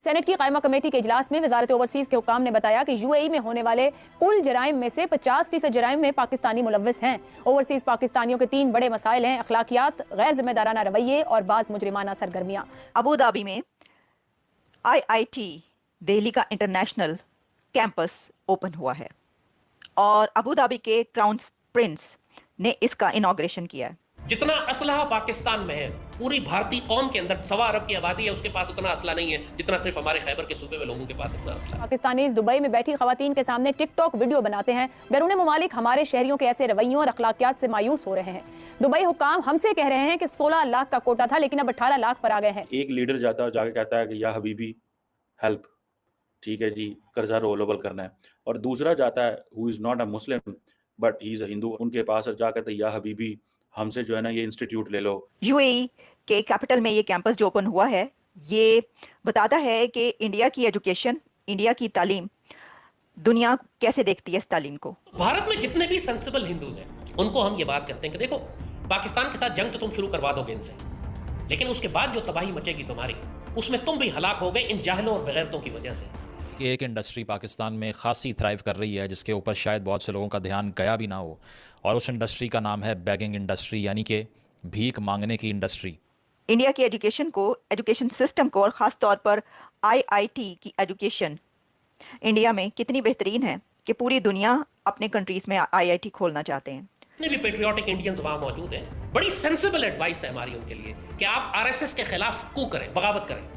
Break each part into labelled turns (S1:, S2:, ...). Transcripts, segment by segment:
S1: Saint کی قائمہ committee کے اجلاس میں وزارت اوورسیز کے حکام نے بتایا کہ یو اے ای میں ہونے والے کل جرائم میں سے 50% جرائم میں پاکستانی ملوث ہیں۔ اوورسیز پاکستانیوں کے 3 بڑے مسائل ہیں: اخلاقیات، غیر ذمہ دارانہ رویے اور بعض مجرمانہ سرگرمیاں۔
S2: ابو دھابی میں IIT دہلی کا انٹرنیشنل کیمپس اوپن ہوا ہے اور ابو دھابی کے کراؤن پرنس نے اس کا انوگریشن کیا ہے۔
S3: جتنا اسلحہ پاکستان میں ہے، پوری بھارتی قوم کے اندر 1.25 ارب کی آبادی ہے، اس کے پاس اتنا اسلحہ نہیں ہے جتنا صرف ہمارے خیبر کے صوبے میں لوگوں کے پاس اتنا اسلحہ ہے۔
S1: پاکستانی دبئی میں بیٹھی خواتین کے سامنے ٹک ٹاک ویڈیو بناتے ہیں۔ بیرون ممالک ہمارے شہریوں کے ایسے رویوں اور اخلاقیات سے مایوس ہو رہے ہیں۔ دبئی حکام ہم سے کہہ رہے ہیں کہ 16 لاکھ کا کوٹا تھا لیکن اب 18 لاکھ پر آ گئے ہیں۔
S4: ایک لیڈر جاتا ہے جا کے کہتا ہے کہ یا حبیبی ہیلپ، ٹھیک ہے جی، قرضہ رولوبل کرنا ہے، اور دوسرا جاتا ہے ہو is not a Muslim but he از اے ہندو، ان کے پاس جا کہتا ہے یا حبیبی ہم سے جو ہے نا یہ انسٹیٹیوٹ لے لو۔
S2: یو اے ای کے کیپٹل میں یہ کیمپس جو اوپن ہوا ہے یہ بتاتا ہے کہ انڈیا کی ایجوکیشن، انڈیا کی تعلیم، دنیا کیسے دیکھتی ہے اس تعلیم کو۔
S3: بھارت میں جتنے بھی سینسیبل ہندوز ہیں ان کو ہم یہ بات کرتے ہیں کہ دیکھو پاکستان کے ساتھ جنگ تو تم شروع کروا دو گے ان سے، لیکن اس کے بعد جو تباہی مچے گی تمہاری، اس میں تم بھی ہلاک ہو گئے ان جاہلوں اور بغیرتوں کی وجہ سے۔
S5: کہ ایک انڈسٹری پاکستان میں خاصی تھرائیو کر رہی ہے جس کے اوپر شاید بہت سے لوگوں کا دھیان گیا بھی نہ ہو، اور اس انڈسٹری کا نام ہے بیگنگ انڈسٹری، یعنی کہ بھیک مانگنے کی انڈسٹری۔
S2: انڈیا کی ایجوکیشن سسٹم کو اور خاص طور پر IIT کی ایجوکیشن انڈیا میں کتنی بہترین ہے کہ پوری دنیا اپنے کنٹریز میں IIT کھولنا چاہتے ہیں۔
S3: جتنے بھی پیٹریوٹک انڈینز وہاں موجود ہیں، بڑی سینسیبل ایڈوائس ہے ہماری ان کے لیے کہ آپ RSS کے خلاف کو کریں، بغاوت کریں،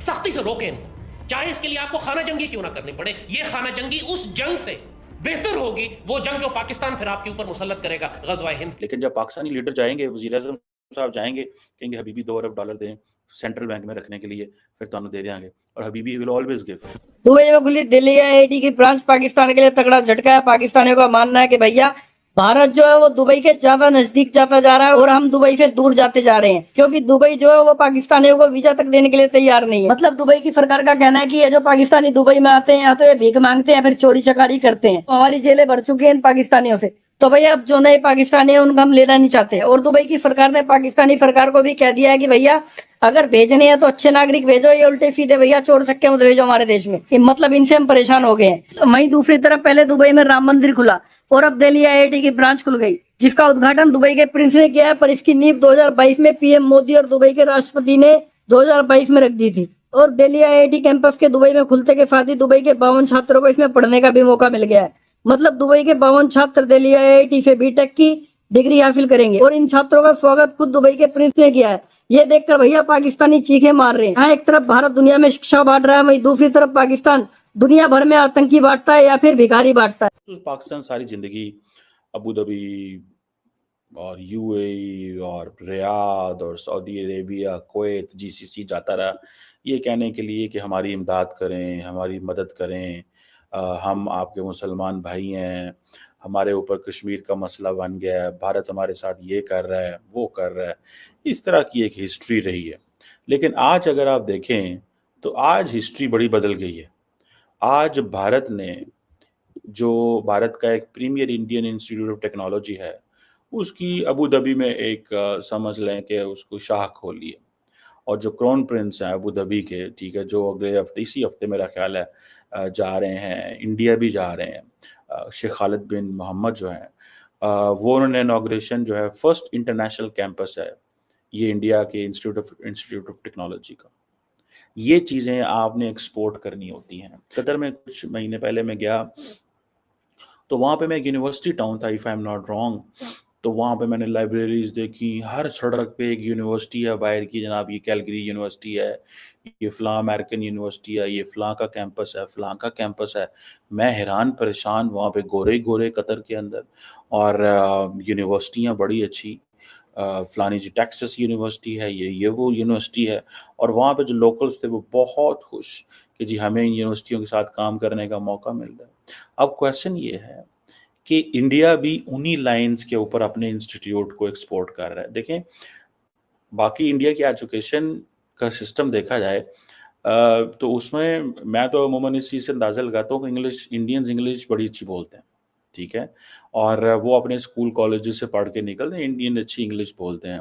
S3: سختی سے روکیں ان کو، چاہے اس کے لیے آپ کو خانہ جنگی کیوں نہ کرنی پڑے۔ یہ خانہ جنگی اس جنگ سے بہتر ہوگی وہ جنگ جو پاکستان پھر آپ کے اوپر مسلط کرے گا، غزوہ ہند۔
S4: لیکن جب پاکستانی لیڈر جائیں گے، وزیر اعظم صاحب جائیں گے، کہیں گے حبیبی $2 ارب دیں سینٹرل بینک میں رکھنے کے لیے، پھر تو دے دیں گے، اور حبیبی ول آلویز گیو۔
S6: دبئی میں کھلی دلی IIT کی برانچ پاکستان کے لیے تگڑا جھٹکا ہے۔ پاکستانیوں کا ماننا ہے کہ بھیا بھارت جو ہے وہ دبئی کے زیادہ نزدیک جاتا جا رہا ہے اور ہم دبئی سے دور جاتے جا رہے ہیں، کیونکہ دبئی جو ہے وہ پاکستانیوں کو ویزا تک دینے کے لیے تیار نہیں ہے۔ مطلب دبئی کی سرکار کا کہنا ہے کہ یہ جو پاکستانی دبئی میں آتے ہیں یا تو یہ بھیک مانگتے ہیں، پھر چوری چکاری کرتے ہیں۔ ہماری جیلیں بھر چکی ہیں ان پاکستانیوں سے، تو بھیا اب جو نئے پاکستانی ہیں ان کا ہم لینا نہیں چاہتے۔ اور دبئی کی سرکار نے پاکستانی سرکار کو بھی کہہ دیا ہے کہ بھیا اگر بھیجنے ہیں تو اچھے ناگرک بھیجو، یہ الٹے سیدھے بھیا چور چکے مت بھیجو ہمارے دیش میں۔ مطلب ان سے ہم پریشان ہو گئے ہیں۔ وہیں دوسری طرف پہلے دبئی میں رام مندر کھلا اور اب دہلی IIT کی برانچ کھل گئی، جس کا ادگھاٹن دبئی کے پرنس نے کیا ہے، پر اس کی نیب 2022 میں PM مودی اور دبئی کے راشٹرپتی نے 2022 میں رکھ دی تھی۔ اور دہلی IIT کیمپس کے دبئی میں کھلتے کے ساتھ ہی دبئی کے 52 چھاتروں کو اس میں پڑھنے کا بھی موقع مل گیا ہے۔ مطلب دبئی کے 52 چھاتر دہلی IIT سے BTech کی ڈگری حاصل کریں گے، اور ان چھاتروں کا سواگت خود دبئی کے پرنس نے کیا ہے۔ یہ دیکھ کر بھیا پاکستانی چیخیں مار رہے ہیں۔ ہاں ایک طرف بھارت دنیا میں شکشا بانٹ رہا ہے، وہیں دوسری طرف پاکستان دنیا بھر میں آتنکی بانٹتا ہے یا پھر بھکاری بانٹتا ہے۔
S4: پاکستان ساری زندگی ابو دھابی اور UAE اور ریاض اور سعودی عربیہ، کویت، GCC جاتا رہا یہ کہنے کے لیے کہ ہماری امداد کریں، ہماری مدد کریں، ہم آپ کے مسلمان بھائی ہیں، ہمارے اوپر کشمیر کا مسئلہ بن گیا ہے، بھارت ہمارے ساتھ یہ کر رہا ہے، وہ کر رہا ہے، اس طرح کی ایک ہسٹری رہی ہے۔ لیکن آج اگر آپ دیکھیں تو آج ہسٹری بڑی بدل گئی ہے۔ آج بھارت نے جو بھارت کا ایک premier Indian Institute of Technology ہے، اس کی ابو دھابی میں ایک سمجھ لیں کہ اس کو شاخ کھولی ہے، اور جو کرون پرنس ہیں ابو دھابی کے، ٹھیک ہے، جو اگلے ہفتے اسی ہفتے میرا خیال ہے جا رہے ہیں، انڈیا بھی جا رہے ہیں، شیخ خالد بن محمد جو ہیں، وہ انہوں نے انوگریشن جو ہے فرسٹ انٹرنیشنل کیمپس ہے یہ انڈیا کے انسٹیٹیوٹ آف ٹیکنالوجی کا۔ یہ چیزیں آپ نے ایکسپورٹ کرنی ہوتی ہیں۔ قطر میں کچھ مہینے پہلے میں گیا تو وہاں پہ میں ایک یونیورسٹی ٹاؤن تھا، if I'm not wrong، تو وہاں پہ میں نے لائبریریز دیکھی، ہر سڑک پہ ایک یونیورسٹی ہے باہر کی، جناب یہ کیلگری یونیورسٹی ہے، یہ فلاں امریکن یونیورسٹی ہے، یہ فلاں کا کیمپس ہے، فلاں کا کیمپس ہے۔ میں حیران پریشان، وہاں پہ گورے گورے قطر کے اندر، اور یونیورسٹیاں بڑی اچھی، فلانی جی ٹیکسس یونیورسٹی ہے، یہ وہ یونیورسٹی ہے، اور وہاں پہ جو لوکلز تھے وہ بہت خوش کہ جی ہمیں ان یونیورسٹیوں کے ساتھ کام کرنے کا موقع مل رہا ہے۔ اب کویسچن یہ ہے کہ انڈیا بھی انہی لائنز کے اوپر اپنے انسٹیٹیوٹ کو ایکسپورٹ کر رہا ہے۔ دیکھیں باقی انڈیا کی ایجوکیشن کا سسٹم دیکھا جائے تو اس میں تو عموماً اس چیز سے اندازہ لگاتا ہوں کہ انڈینز انگلش بڑی اچھی بولتے ہیں، ٹھیک ہے، اور وہ اپنے اسکول کالجز سے پڑھ کے نکلتے ہیں، انڈین اچھی انگلش بولتے ہیں،